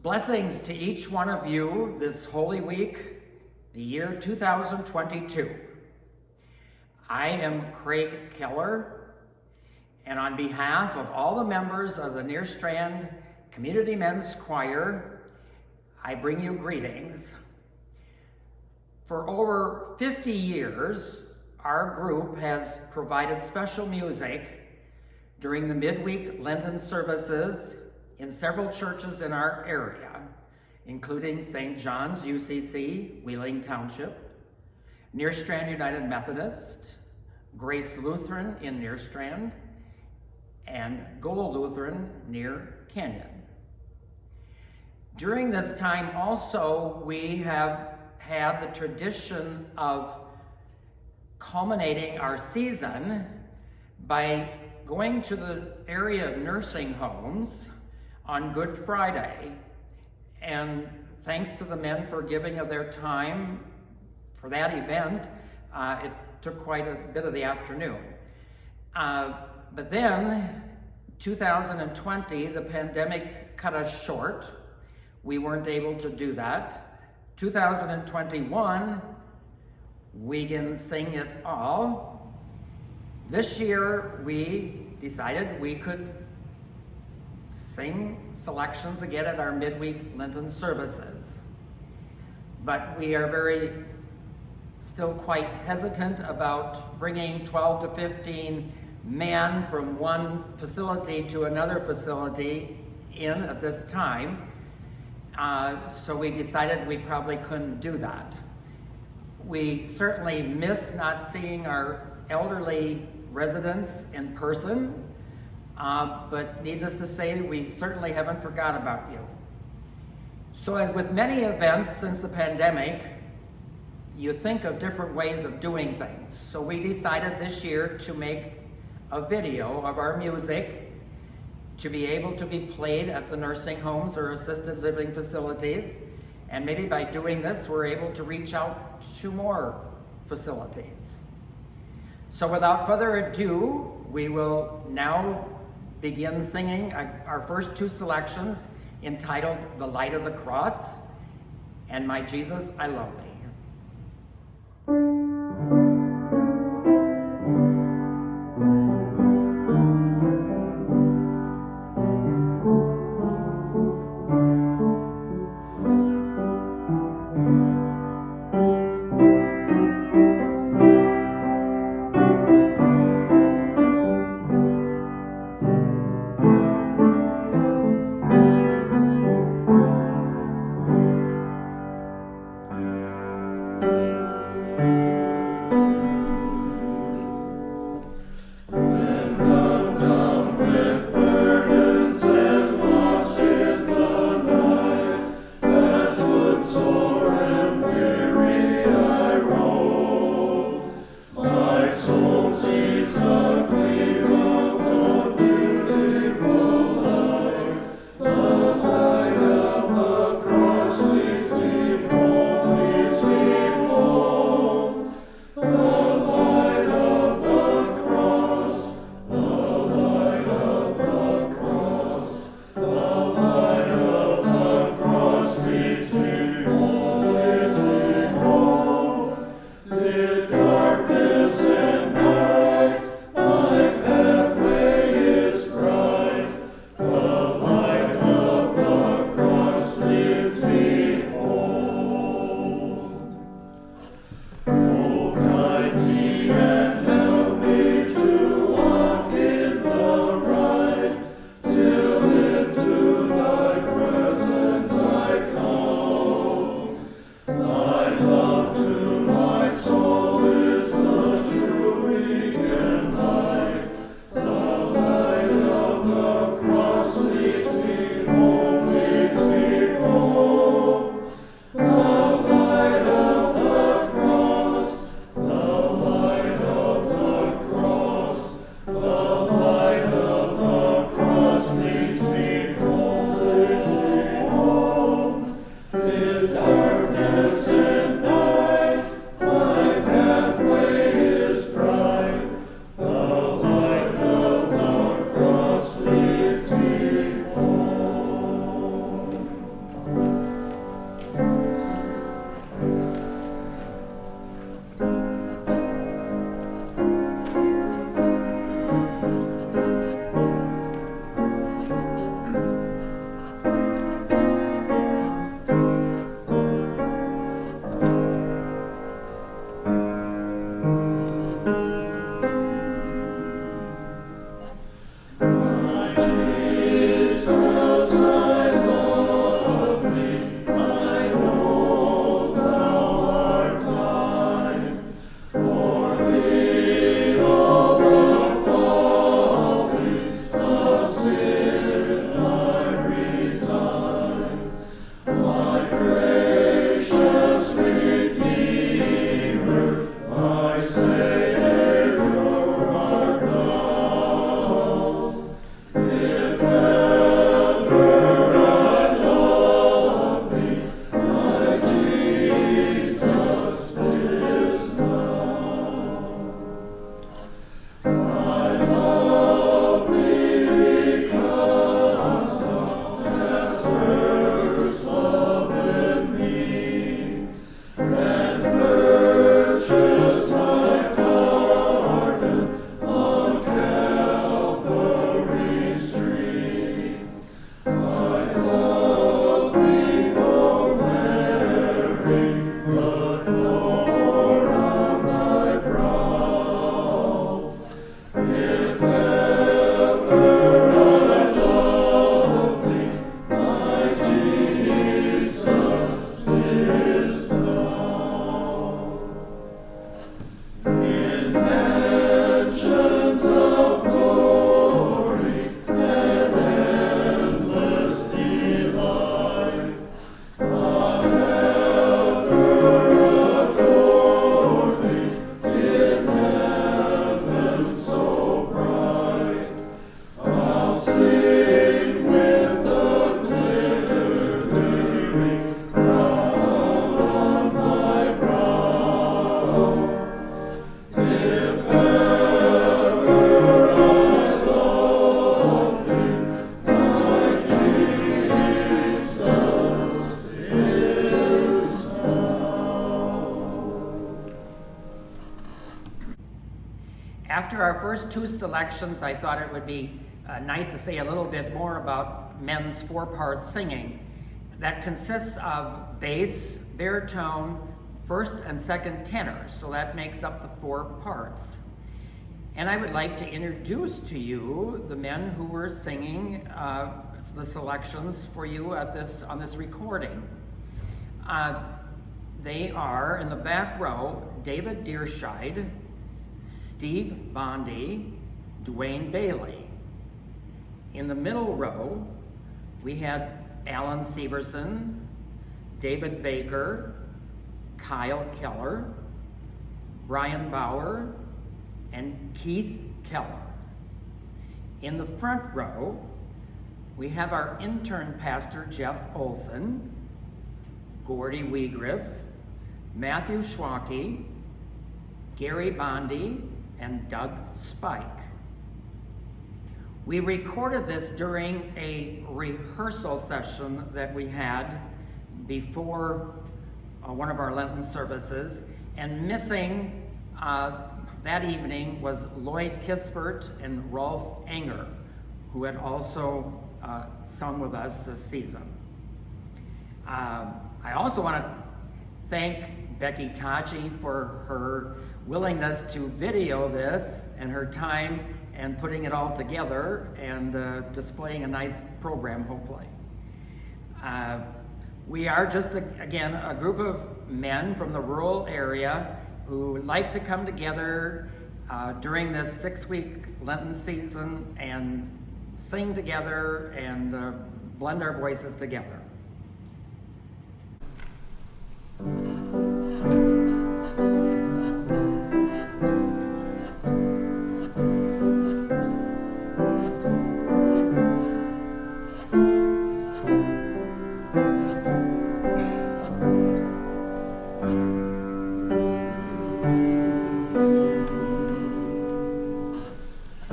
Blessings to each one of you this Holy Week, the year 2022. I am Craig Keller, and on behalf of all the members of the Nerstrand Community Men's Choir, I bring you greetings. For over 50 years, our group has provided special music during the midweek Lenten services in several churches in our area, including St. John's UCC, Wheeling Township, Nerstrand United Methodist, Grace Lutheran in Nerstrand, and Gold Lutheran near Canyon. During this time also, we have had the tradition of culminating our season by going to the area nursing homes on Good Friday, and thanks to the men for giving of their time for that event, it took quite a bit of the afternoon. But then, 2020, the pandemic cut us short. We weren't able to do that. 2021, we didn't sing it all. This year, we decided we could sing selections again at our midweek Lenten services. But we are still quite hesitant about bringing 12 to 15 men from one facility to another facility in at this time. So we decided we probably couldn't do that. We certainly miss not seeing our elderly residents in person. But needless to say, we certainly haven't forgot about you. So as with many events since the pandemic, you think of different ways of doing things. So we decided this year to make a video of our music to be able to be played at the nursing homes or assisted living facilities. And maybe by doing this, we're able to reach out to more facilities. So without further ado, we will now begin singing our first two selections entitled The Light of the Cross and My Jesus, I Love Thee. After our first two selections, I thought it would be nice to say a little bit more about men's four-part singing. That consists of bass, baritone, first and second tenors, so that makes up the four parts. And I would like to introduce to you the men who were singing the selections for you on this recording. They are, in the back row, David Deerscheid, Steve Bondi, Dwayne Bailey. In the middle row, we had Alan Severson, David Baker, Kyle Keller, Brian Bauer, and Keith Keller. In the front row, we have our intern pastor, Jeff Olson, Gordy Wiegriff, Matthew Schwacke, Gary Bondi, and Doug Spike. We recorded this during a rehearsal session that we had before one of our Lenten services, and missing that evening was Lloyd Kispert and Rolf Enger, who had also sung with us this season. I also want to thank Becky Tachi for her willingness to video this and her time and putting it all together and displaying a nice program, hopefully. We are just, again, a group of men from the rural area who like to come together during this 6-week Lenten season and sing together and blend our voices together.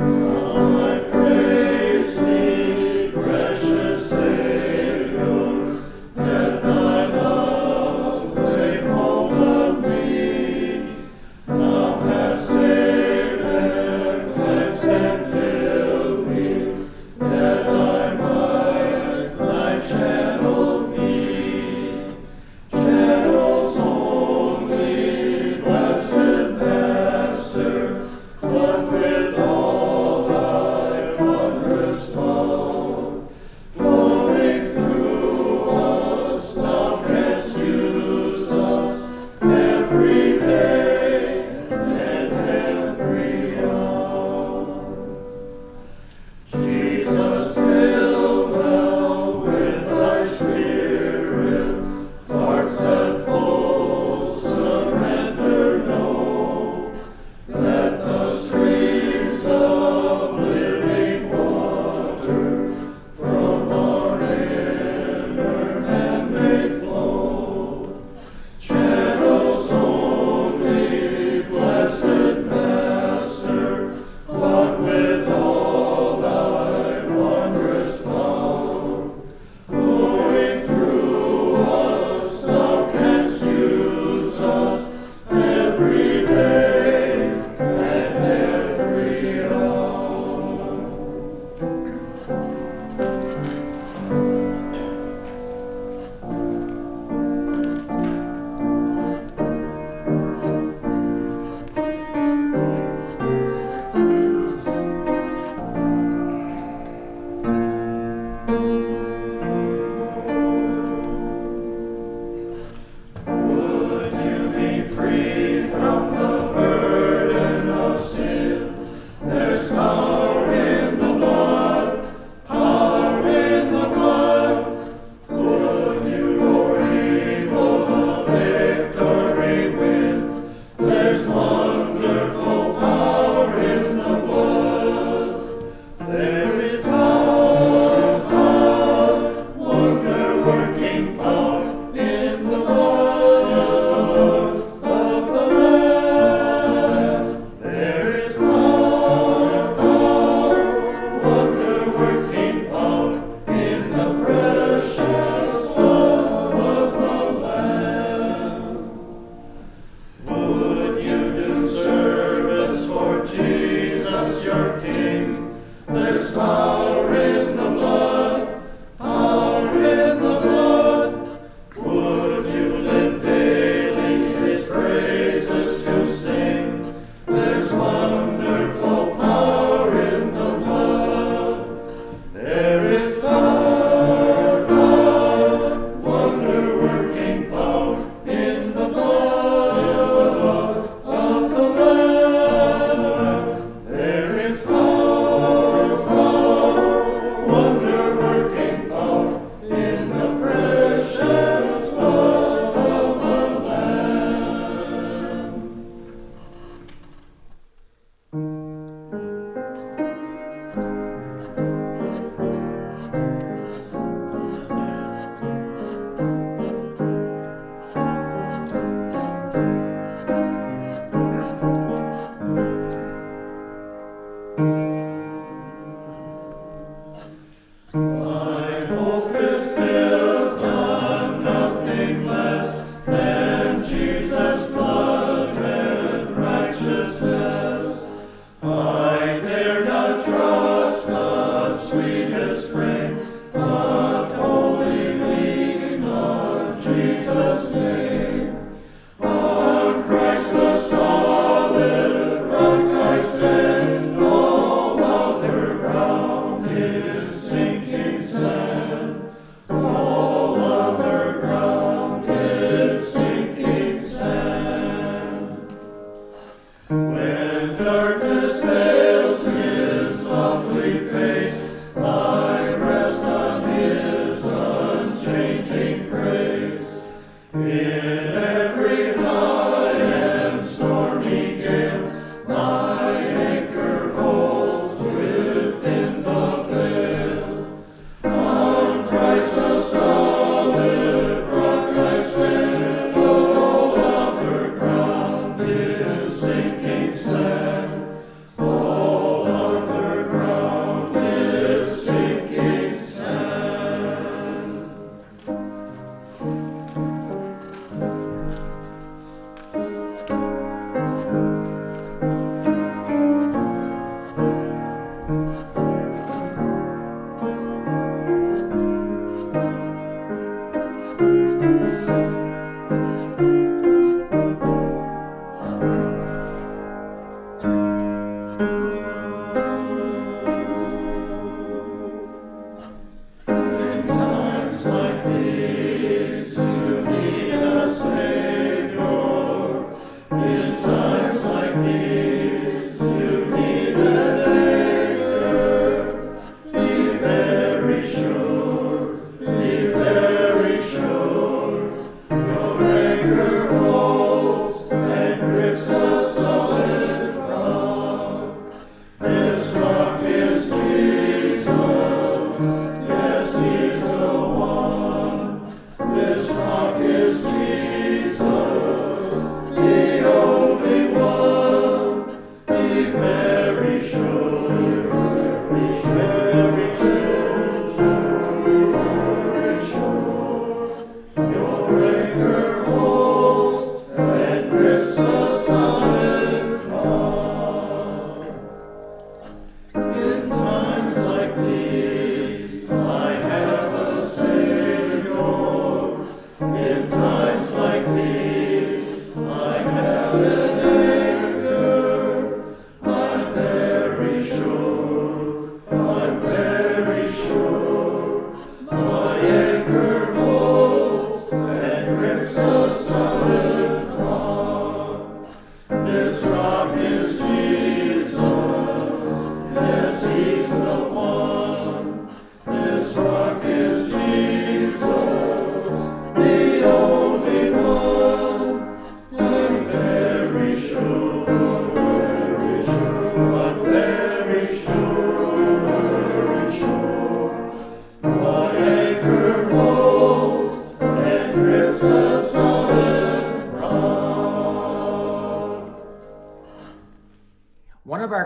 I praise thee, precious Savior.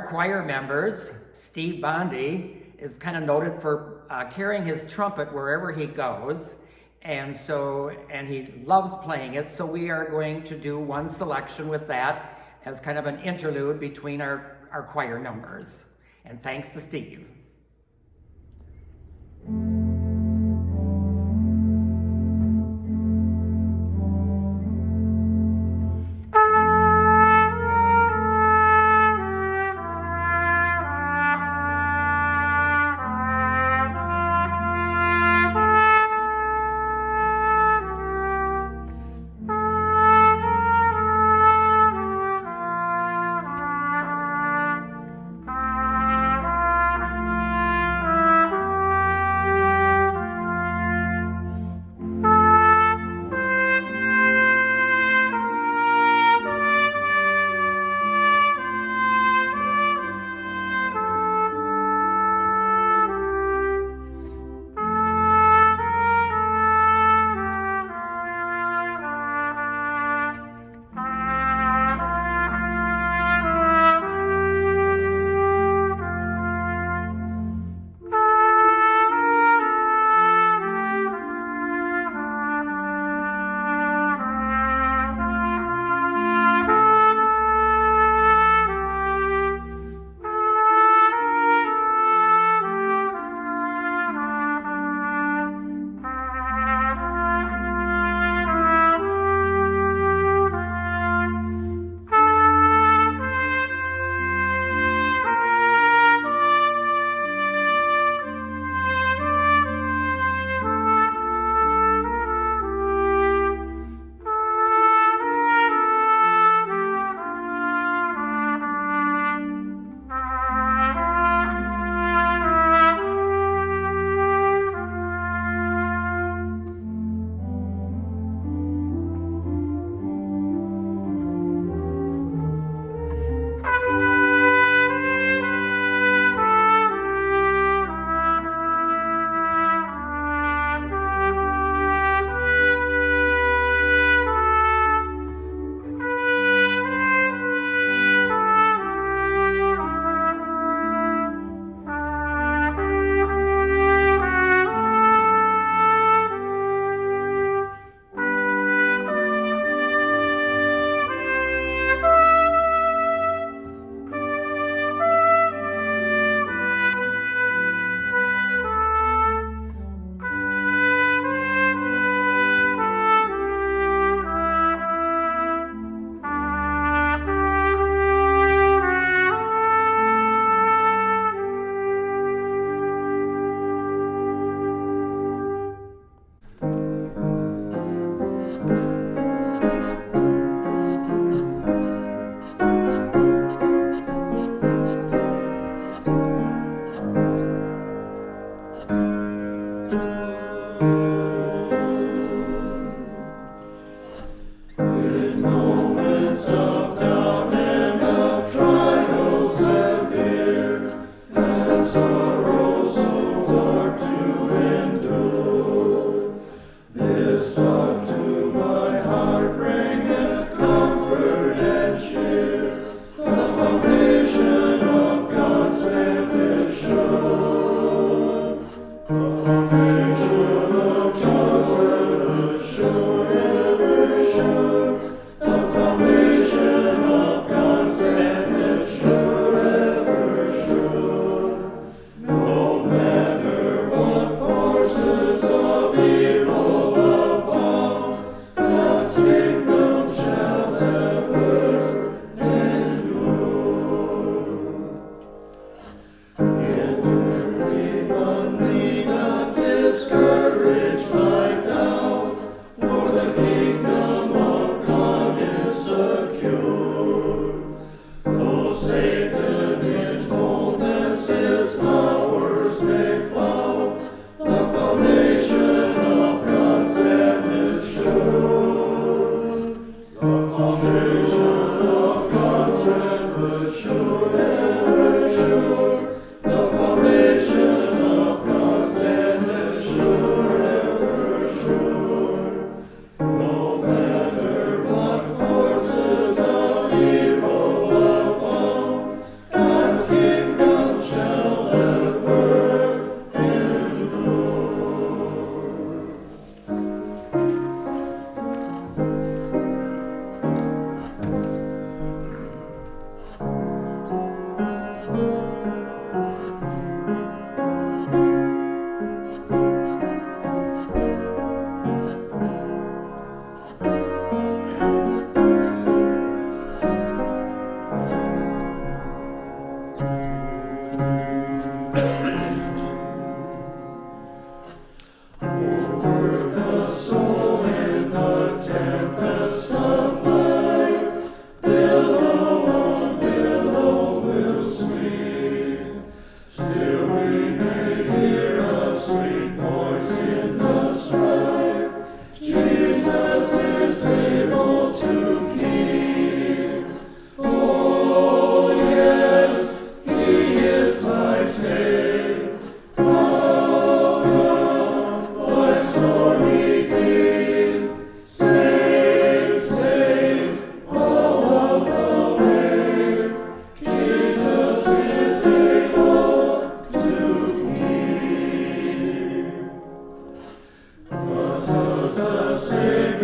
our choir members, Steve Bondi is kind of noted for carrying his trumpet wherever he goes. And he loves playing it. So we are going to do one selection with that as kind of an interlude between our choir numbers. And thanks to Steve.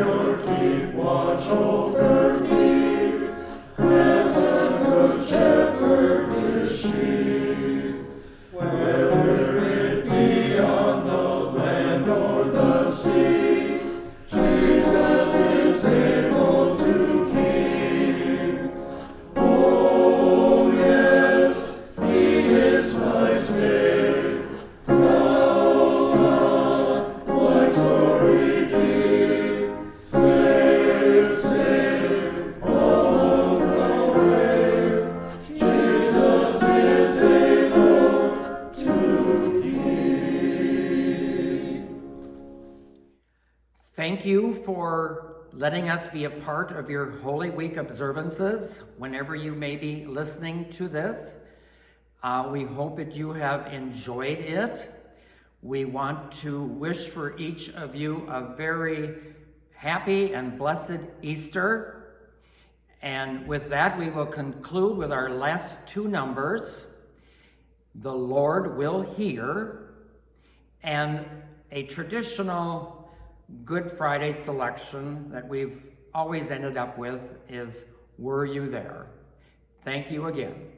Savior keep watch over thee, as a good shepherd his sheep. Whether it be on the land or the sea, Jesus is able to keep. Oh yes, he is my stay. Now God, my story keep. Save, save, along the way. Jesus is able to keep. Thank you for letting us be a part of your Holy Week observances whenever you may be listening to this. We hope that you have enjoyed it. We want to wish for each of you a very happy and blessed Easter. And with that, we will conclude with our last two numbers, "The Lord Will Hear," and a traditional Good Friday selection that we've always ended up with is "Were You There?" Thank you again.